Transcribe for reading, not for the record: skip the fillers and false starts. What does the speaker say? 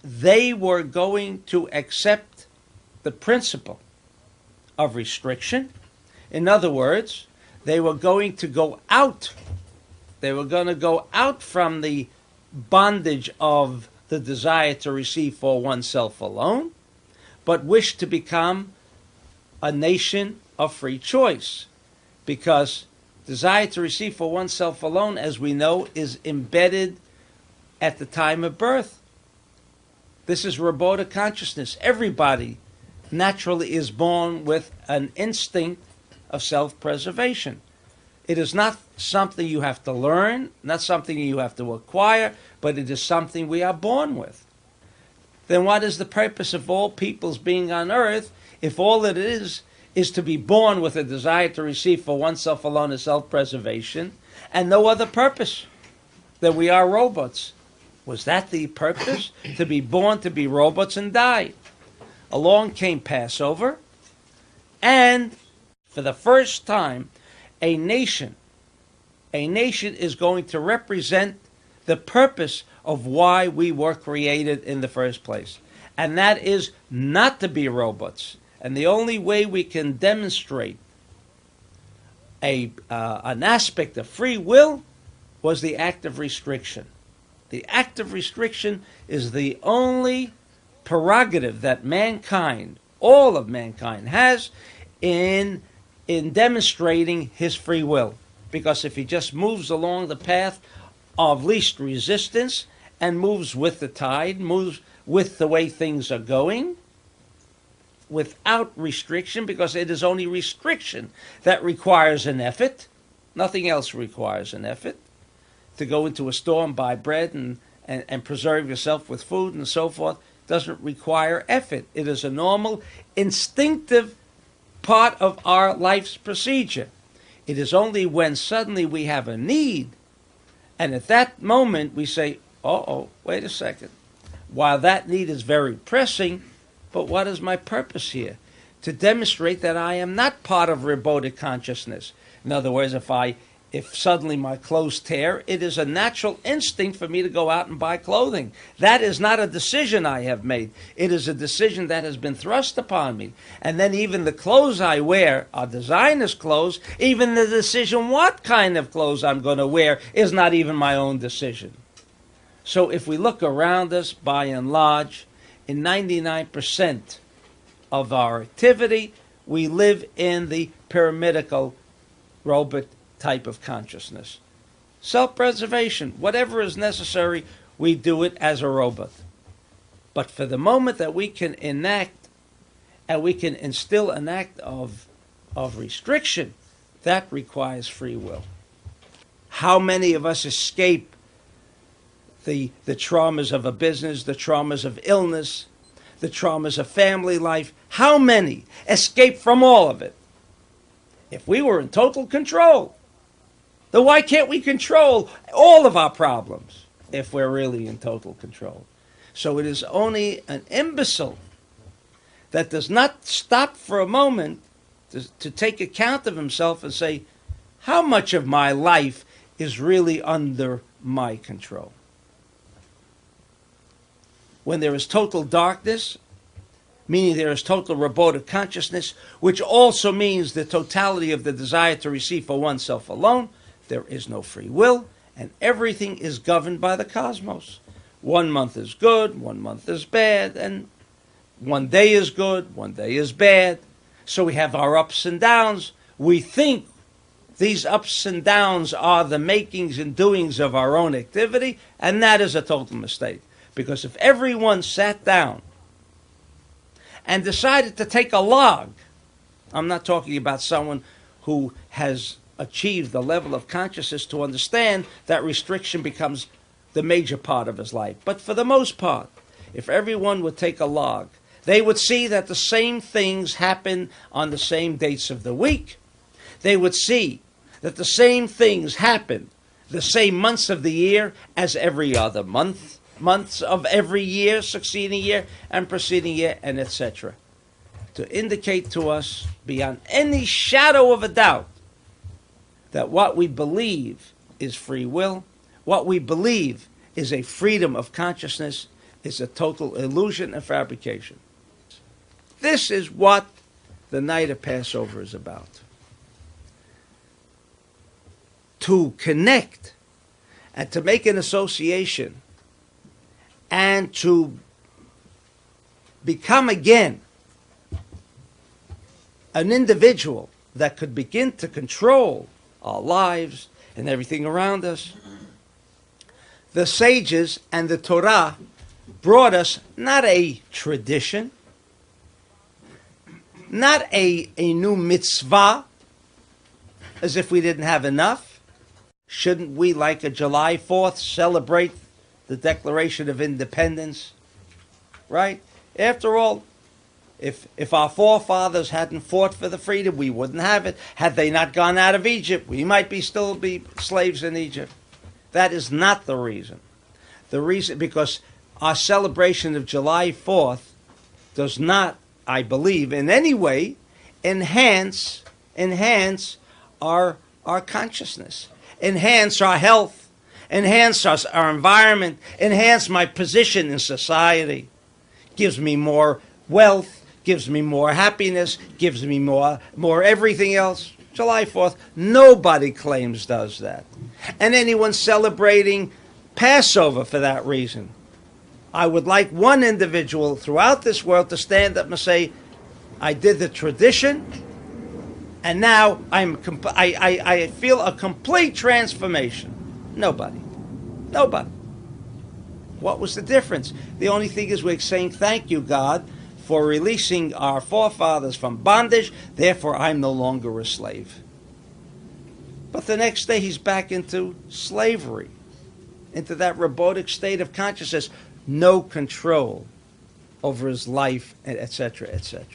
they were going to accept the principle of restriction. In other words, they were going to go out. They were going to go out from the bondage of the desire to receive for oneself alone, but wish to become a nation of free choice. Because desire to receive for oneself alone, as we know, is embedded at the time of birth. This is Rabota consciousness. Everybody naturally is born with an instinct of self-preservation. It is not something you have to learn, not something you have to acquire, but it is something we are born with. Then what is the purpose of all peoples being on earth if all it is to be born with a desire to receive for oneself alone as self-preservation and no other purpose? Then we are robots. Was that the purpose? To be born, to be robots and die. Along came Passover, and for the first time, a nation is going to represent the purpose of why we were created in the first place. And that is not to be robots. And the only way we can demonstrate an aspect of free will was the act of restriction. The act of restriction is the only prerogative that mankind, all of mankind, has in demonstrating his free will. Because if he just moves along the path of least resistance and moves with the tide, moves with the way things are going, without restriction, because it is only restriction that requires an effort, nothing else requires an effort. To go into a store and buy bread and preserve yourself with food and so forth doesn't require effort. It is a normal, instinctive part of our life's procedure. It is only when suddenly we have a need, and at that moment we say, wait a second. While that need is very pressing, but what is my purpose here? To demonstrate that I am not part of robotic consciousness. In other words, if suddenly my clothes tear, it is a natural instinct for me to go out and buy clothing. That is not a decision I have made. It is a decision that has been thrust upon me. And then even the clothes I wear are designer's clothes. Even the decision what kind of clothes I'm going to wear is not even my own decision. So if we look around us, by and large, in 99% of our activity, we live in the pyramidical robot type of consciousness. Self-preservation, whatever is necessary, we do it as a robot. But for the moment that we can enact and we can instill an act of restriction, that requires free will. How many of us escape the traumas of a business, the traumas of illness, the traumas of family life? How many escape from all of it? If we were in total control, then why can't we control all of our problems if we're really in total control? So it is only an imbecile that does not stop for a moment to take account of himself and say, how much of my life is really under my control? When there is total darkness, meaning there is total robotic consciousness, which also means the totality of the desire to receive for oneself alone, there is no free will, and everything is governed by the cosmos. 1 month is good, 1 month is bad, and one day is good, one day is bad. So we have our ups and downs. We think these ups and downs are the makings and doings of our own activity, and that is a total mistake. Because if everyone sat down and decided to take a log, I'm not talking about someone who has achieved the level of consciousness to understand that restriction becomes the major part of his life. But for the most part, if everyone would take a log, they would see that the same things happen on the same dates of the week. They would see that the same things happen the same months of the year as every other months of every year, succeeding year, and preceding year, and etc. To indicate to us, beyond any shadow of a doubt, that what we believe is free will, what we believe is a freedom of consciousness, is a total illusion and fabrication. This is what the night of Passover is about. To connect and to make an association and to become again an individual that could begin to control our lives and everything around us. The sages and the Torah brought us not a tradition, not a new mitzvah, as if we didn't have enough. Shouldn't we, like a July 4th, celebrate the Declaration of Independence? Right? After all, if our forefathers hadn't fought for the freedom, we wouldn't have it. Had they not gone out of Egypt, we might still be slaves in Egypt. That is not the reason. The reason, because our celebration of July 4th does not, I believe, in any way enhance our consciousness, enhance our health, enhance our environment, enhance my position in society, gives me more wealth, gives me more happiness, gives me more everything else. July 4th, nobody claims does that. And anyone celebrating Passover for that reason, I would like one individual throughout this world to stand up and say, I did the tradition, and now I feel a complete transformation. Nobody. What was the difference? The only thing is we're saying, thank you, God, for releasing our forefathers from bondage, therefore I'm no longer a slave. But the next day he's back into slavery, into that robotic state of consciousness, no control over his life, etc., etc.